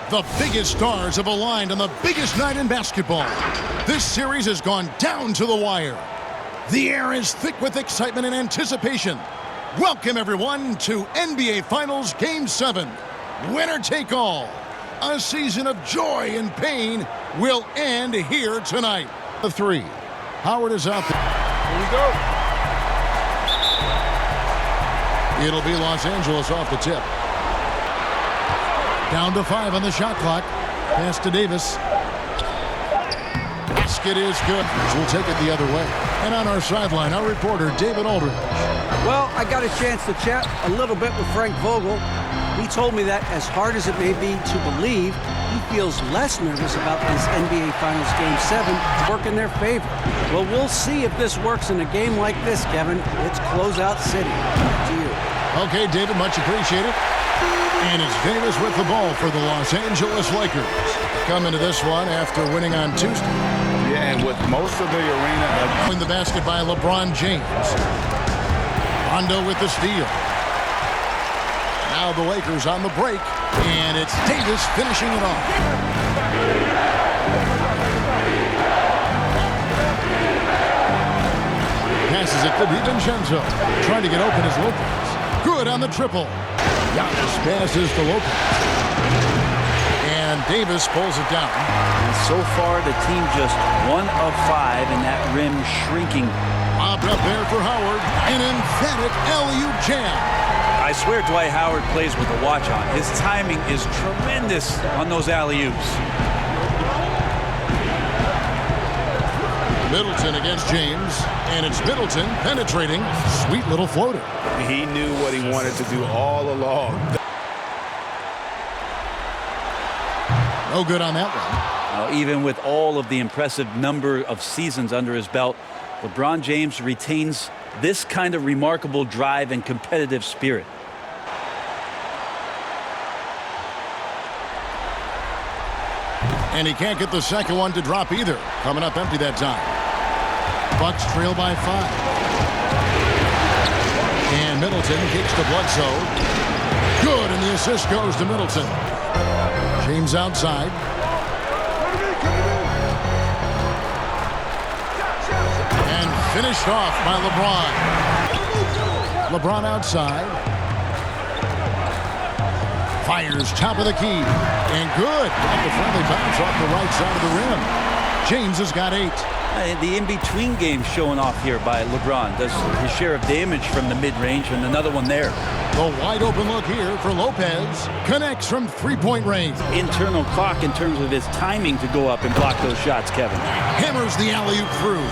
The biggest stars have aligned on the biggest night in basketball. This series has gone down to the wire. The air is thick with excitement and anticipation. Welcome, everyone, to NBA Finals Game 7. Winner take all. A season of joy and pain will end here tonight. The three. Howard is out there. Here we go. It'll be Los Angeles off the tip. Down to 5 on the shot clock. Pass to Davis. Basket is good. We'll take it the other way. And on our sideline, our reporter, David Aldridge. Well, I got a chance to chat a little bit with Frank Vogel. He told me that as hard as it may be to believe, he feels less nervous about this NBA Finals Game 7 work in their favor. Well, we'll see if this works in a game like this, Kevin. It's closeout city. To you. Okay, David, much appreciated. And it's Davis with the ball for the Los Angeles Lakers. Come into this one after winning on Tuesday. Yeah, and with most of the arena... In the basket by LeBron James. Rondo with the steal. Now the Lakers on the break. And it's Davis finishing it off. Passes it to DiVincenzo. Trying to get open as Lopez. Good on the triple. Giannis passes to Lopez. And Davis pulls it down. And so far, the team just 1 of 5 in that rim shrinking. Lobbed up there for Howard. An emphatic alley-oop jam. I swear Dwight Howard plays with a watch on. His timing is tremendous on those alley-oops. Middleton against James. And it's Middleton penetrating. Sweet little floater. He knew what he wanted to do all along. No good on that one. Even with all of the impressive number of seasons under his belt, LeBron James retains this kind of remarkable drive and competitive spirit. And he can't get the second one to drop either. Coming up empty that time. Bucks trail by 5. And Middleton kicks to Bledsoe. Good, and the assist goes to Middleton. James outside. And finished off by LeBron. LeBron outside. Fires top of the key. And good. Got the friendly bounce off the right side of the rim. James has got 8. The in-between game showing off here by LeBron. Does his share of damage from the mid-range, and another one there. The wide open look here for Lopez. Connects from three-point range. Internal clock in terms of his timing to go up and block those shots, Kevin. Hammers the alley-oop through.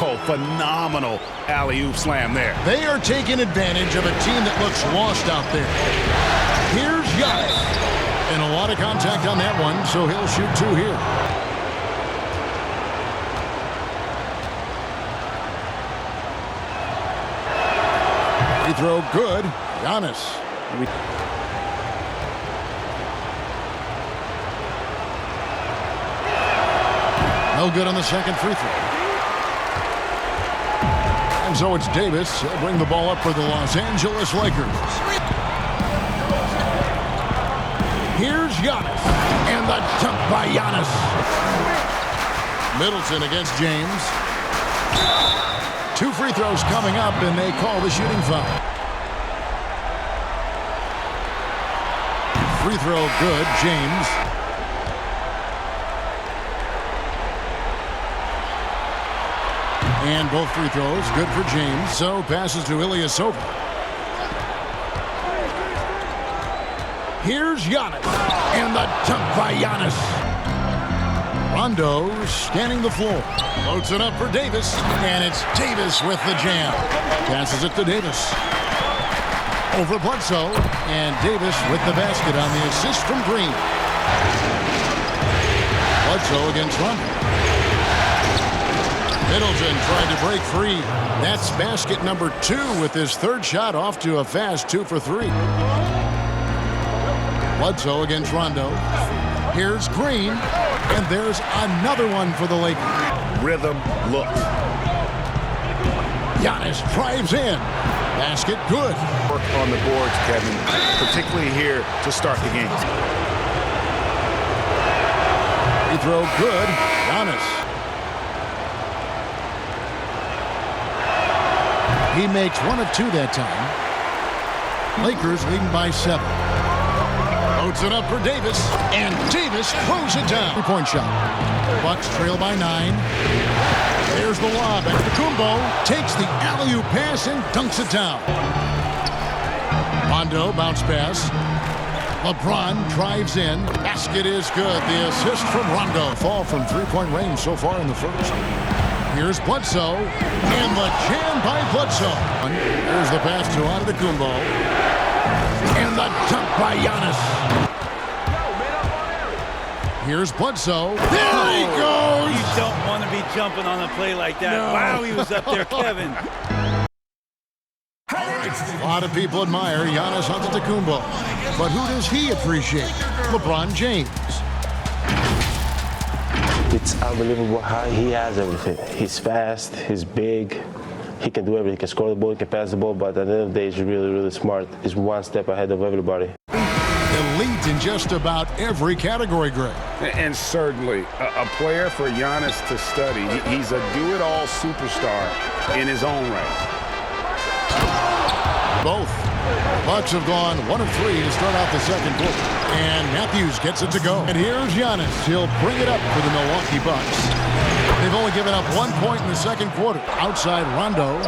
Oh, phenomenal alley-oop slam there. They are taking advantage of a team that looks lost out there. Here's Giannis. And a lot of contact on that one, so he'll shoot 2 here. Free throw good. Giannis. No good on the second free throw. And so it's Davis. He'll bring the ball up for the Los Angeles Lakers. Here's Giannis. And the dunk by Giannis. Middleton against James. 2 free throws coming up, and they call the shooting foul. Free throw good, James. And both free throws good for James. So passes to Ilyasova. Here's Giannis. And the dunk by Giannis. Rondo scanning the floor. Loads it up for Davis. And it's Davis with the jam. Passes it to Davis. Over Bledsoe. And Davis with the basket on the assist from Green. Bledsoe against Rondo. Middleton trying to break free. That's basket number 2 with his 3rd shot off to a fast 2 for 3. Bledsoe against Rondo. Here's Green. And there's another one for the Lakers. Rhythm, look. Giannis drives in. Basket good. Work on the boards, Kevin, particularly here to start the game. Free throw good. Giannis. He makes 1 of 2 that time. Lakers leading by 7. Loads it up for Davis, and Davis throws it down. 3-point shot. Bucks trail by 9. There's the lob. Antetokounmpo takes the alley-oop pass and dunks it down. Rondo bounce pass. LeBron drives in. Basket is good. The assist from Rondo. Fall from 3-point range so far in the first. Here's Bledsoe, and the jam by Bledsoe. Here's the pass to Antetokounmpo, and the dunk by Giannis. Here's Bledsoe. There he goes! You don't want to be jumping on a play like that. No. Wow, he was up there, Kevin. A lot of people admire Giannis Antetokounmpo, but who does he appreciate? LeBron James. It's unbelievable how he has everything. He's fast, he's big, he can do everything. He can score the ball, he can pass the ball, but at the end of the day, he's really, really smart. He's one step ahead of everybody. Elite in just about every category, Greg. And certainly a player for Giannis to study. He's a do-it-all superstar in his own right. Both. Bucks have gone 1 of 3 to start out the second quarter. And Matthews gets it to go. And here's Giannis. He'll bring it up for the Milwaukee Bucks. They've only given up 1 point in the second quarter. Outside Rondo.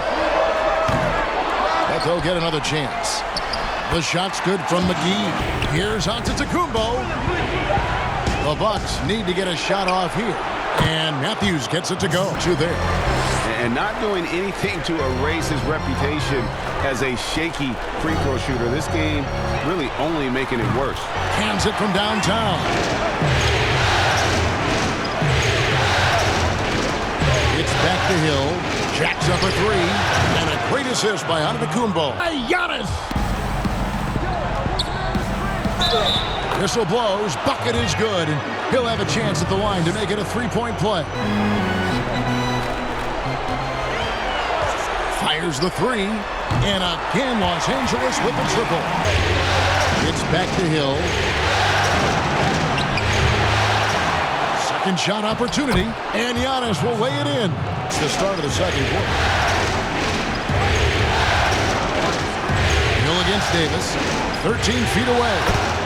But they'll get another chance. The shot's good from McGee. Here's Antetokounmpo. The Bucks need to get a shot off here. And Matthews gets it to go. 2 there. And not doing anything to erase his reputation as a shaky free throw shooter. This game really only making it worse. Hands it from downtown. It's back to Hill. Jacks up a 3. And a great assist by Antetokounmpo. Giannis! Whistle blows. Bucket is good. And he'll have a chance at the line to make it a 3-point play. Fires the 3, and again Los Angeles with the triple. It's back to Hill. Second shot opportunity, and Giannis will lay it in. It's the start of the second quarter. Hill against Davis, 13 feet away,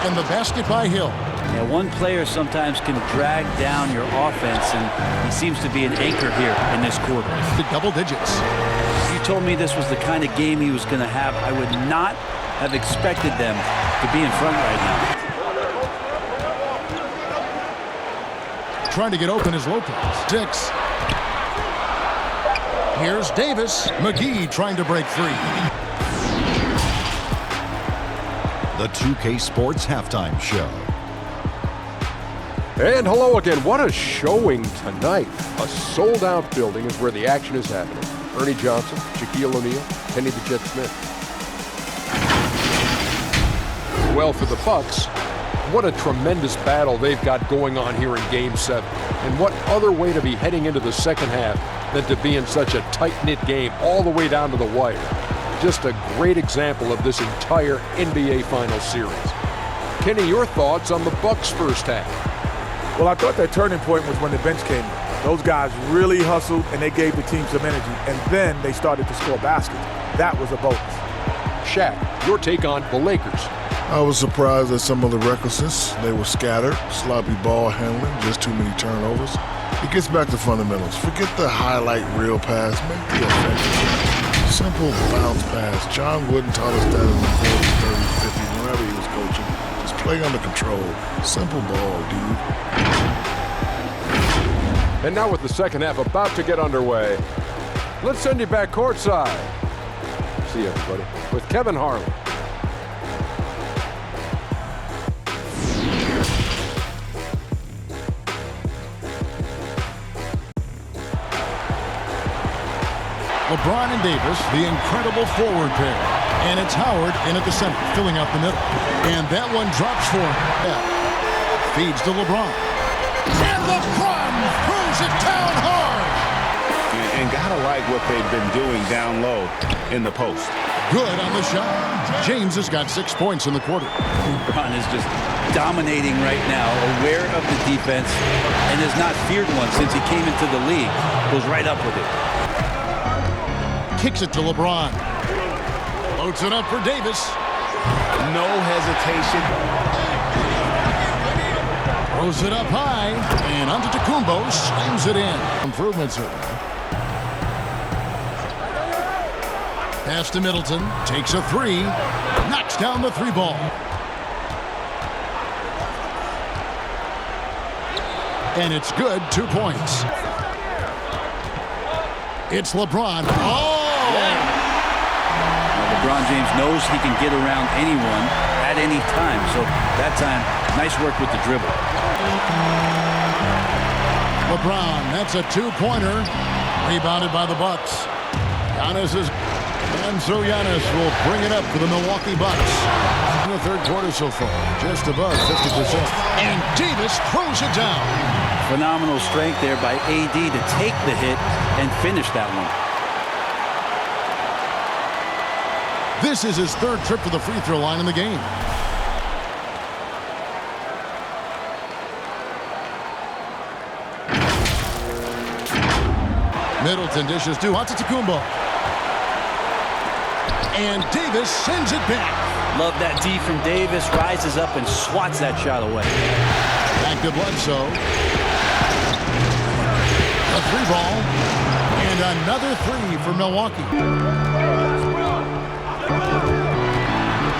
and the basket by Hill. Yeah, one player sometimes can drag down your offense, and he seems to be an anchor here in this quarter. The double digits. You told me this was the kind of game he was going to have. I would not have expected them to be in front right now. Trying to get open is Lopez. 6. Here's Davis. McGee trying to break free. The 2K Sports Halftime Show. And hello again. What a showing tonight. A sold-out building is where the action is happening. Ernie Johnson, Shaquille O'Neal, Kenny the Jet Smith. Well, for the Bucks, what a tremendous battle they've got going on here in Game 7. And what other way to be heading into the second half than to be in such a tight-knit game all the way down to the wire. Just a great example of this entire NBA Finals series. Kenny, your thoughts on the Bucks' first half? Well, I thought that turning point was when the bench came in. Those guys really hustled, and they gave the team some energy. And then they started to score baskets. That was a bonus. Shaq, your take on the Lakers. I was surprised at some of the recklessness. They were scattered, sloppy ball handling, just too many turnovers. It gets back to fundamentals. Forget the highlight reel pass. Make the effective. Simple bounce pass. John Wooden taught us that in the 40s, 30s, 50s, whenever he was coaching. Just play under control. Simple ball, dude. And now with the second half about to get underway, let's send you back courtside. See you, everybody, with Kevin Harlan. LeBron and Davis, the incredible forward pair. And it's Howard in at the center, filling out the middle. And that one drops for him. Feeds to LeBron. And LeBron throws it down hard. And gotta like what they've been doing down low in the post. Good on the shot. James has got 6 points in the quarter. LeBron is just dominating right now, aware of the defense, and has not feared one since he came into the league. Goes right up with it. Kicks it to LeBron. Loads it up for Davis. No hesitation. Throws it up high, and Antetokounmpo slams it in. Improvements are. Pass to Middleton, takes a three, knocks down the three ball. And it's good, 2 points. It's LeBron. Oh! Now, LeBron James knows he can get around anyone at any time. So that time, nice work with the dribble. LeBron, that's a 2-pointer. Rebounded by the Bucks. Giannis is... And so Giannis will bring it up for the Milwaukee Bucks. In the third quarter so far, just above 50%. And Davis throws it down. Phenomenal strength there by AD to take the hit and finish that one. This is his third trip to the free throw line in the game. Middleton dishes to Antetokounmpo. And Davis sends it back. Love that D from Davis. Rises up and swats that shot away. Back to Bledsoe. A three ball. And another three for Milwaukee.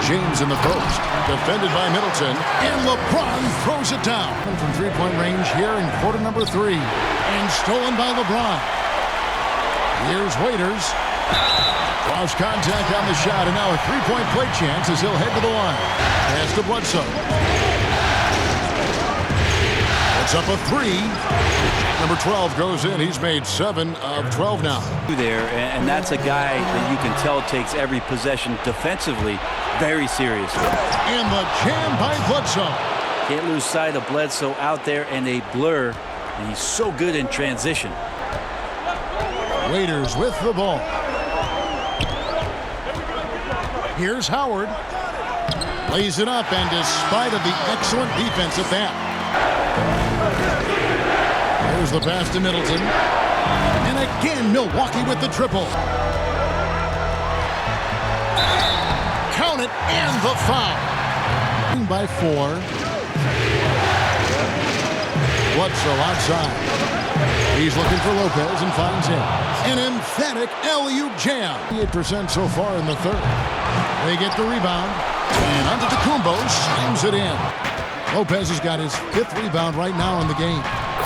James in the post. Defended by Middleton. And LeBron throws it down. From three-point range here in quarter number 3. And stolen by LeBron. Here's Waiters. Lost contact on the shot, and now a three-point play chance as he'll head to the line. Pass to Bledsoe. It's up a three. Number 12 goes in. He's made 7 of 12 now. There, and that's a guy that you can tell takes every possession defensively very seriously. And the jam by Bledsoe. Can't lose sight of Bledsoe out there in a blur, and he's so good in transition. Waiters with the ball. Here's Howard. Lays it up, and despite of the excellent defense at that. Here's the pass to Middleton. And again, Milwaukee with the triple. Count it, and the foul. By 4. Bledsoe outside. He's looking for Lopez and finds him. An emphatic alley-oop jam. 8% so far in the third. They get the rebound. And Antetokounmpo slams it in. Lopez has got his 5th rebound right now in the game.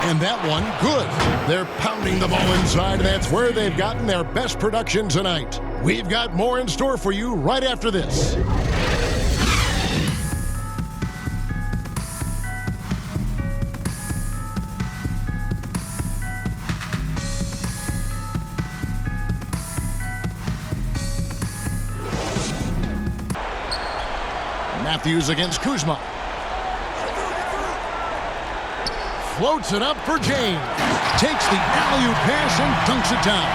And that one, good. They're pounding the ball inside, and that's where they've gotten their best production tonight. We've got more in store for you right after this. Matthews against Kuzma. Floats it up for James. Takes the alley-oop pass and dunks it down.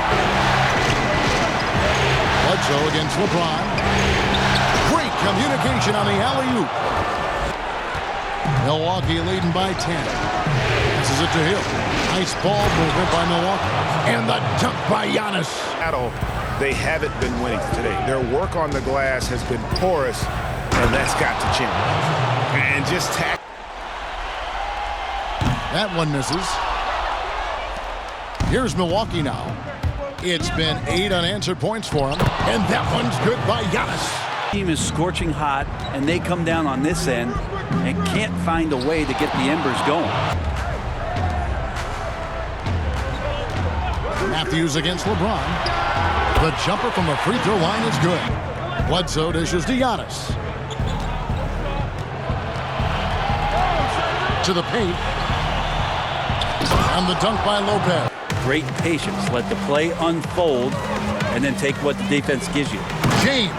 Bledsoe against LeBron. Great communication on the alley-oop. Milwaukee leading by 10. Passes it to Hill. Nice ball movement by Milwaukee. And the dunk by Giannis. They haven't been winning today. Their work on the glass has been porous, and that's got to change. And just tack. That one misses. Here's Milwaukee now. It's been 8 unanswered points for him, and that one's good by Giannis. Team is scorching hot, and they come down on this end and can't find a way to get the embers going. Matthews against LeBron. The jumper from the free throw line is good. Bledsoe dishes to Giannis. To the paint. And the dunk by Lopez. Great patience. Let the play unfold and then take what the defense gives you. James.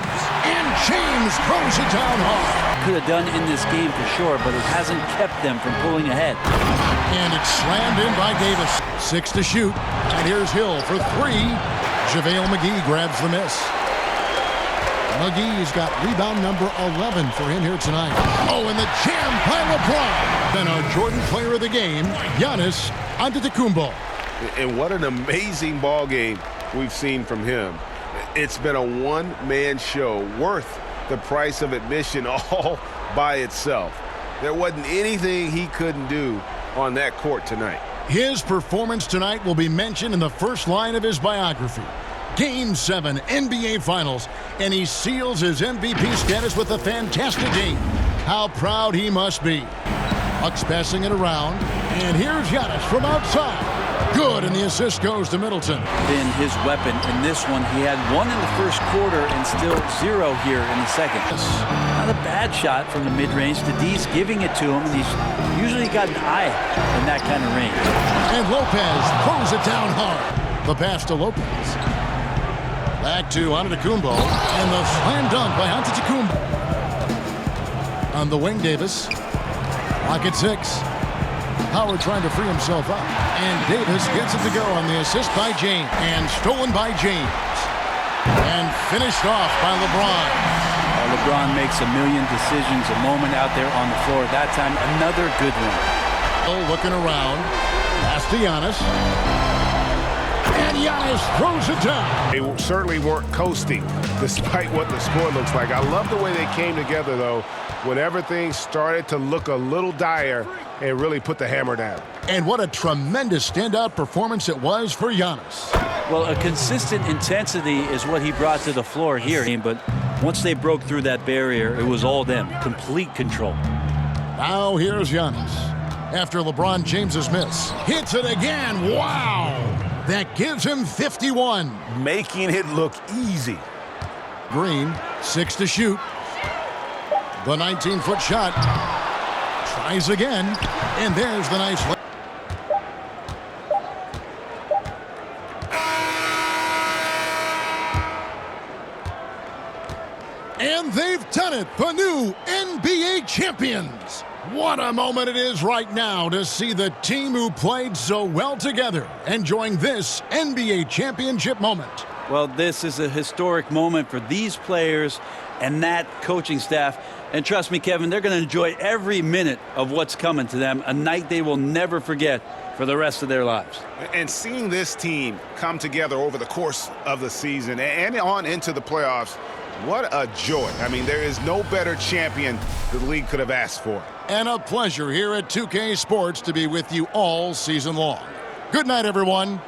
And James throws it down hard. Could have done in this game for sure, but it hasn't kept them from pulling ahead. And it's slammed in by Davis. 6 to shoot. And here's Hill for 3. JaVale McGee grabs the miss. McGee's got rebound number 11 for him here tonight. Oh, and the jam by LeBron. Then our Jordan player of the game, Giannis Antetokounmpo. And what an amazing ball game we've seen from him. It's been a one-man show worth the price of admission all by itself. There wasn't anything he couldn't do on that court tonight. His performance tonight will be mentioned in the first line of his biography. Game 7 NBA Finals, and he seals his MVP status with a fantastic game. How proud he must be. Bucks passing it around, and here's Giannis from outside. Good, and the assist goes to Middleton. Been his weapon in this one. He had 1 in the first quarter and still 0 here in the second. Not a bad shot from the mid-range. D's giving it to him, and he's usually got an eye in that kind of range. And Lopez throws it down hard. The pass to Lopez. Back to Antetokounmpo, and the slam dunk by Antetokounmpo. On the wing, Davis. Clock at 6. Howard trying to free himself up. And Davis gets it to go on the assist by James. And stolen by James. And finished off by LeBron. LeBron makes a million decisions a moment out there on the floor. That time, another good one. Looking around. Pass to Giannis. And Giannis throws it down. They certainly weren't coasting, despite what the score looks like. I love the way they came together, though, whenever things started to look a little dire and really put the hammer down. And what a tremendous standout performance it was for Giannis. Well, a consistent intensity is what he brought to the floor here. But once they broke through that barrier, it was all them. Complete control. Now here's Giannis. After LeBron James's miss. Hits it again. Wow! That gives him 51. Making it look easy. Green, 6 to shoot. The 19-foot shot. Tries again. And there's the nice... And they've done it, the new NBA champions. What a moment it is right now to see the team who played so well together enjoying this NBA championship moment. Well, this is a historic moment for these players and that coaching staff. And trust me, Kevin, they're going to enjoy every minute of what's coming to them, a night they will never forget for the rest of their lives. And seeing this team come together over the course of the season and on into the playoffs, what a joy. I mean, there is no better champion the league could have asked for. And a pleasure here at 2K Sports to be with you all season long. Good night, everyone.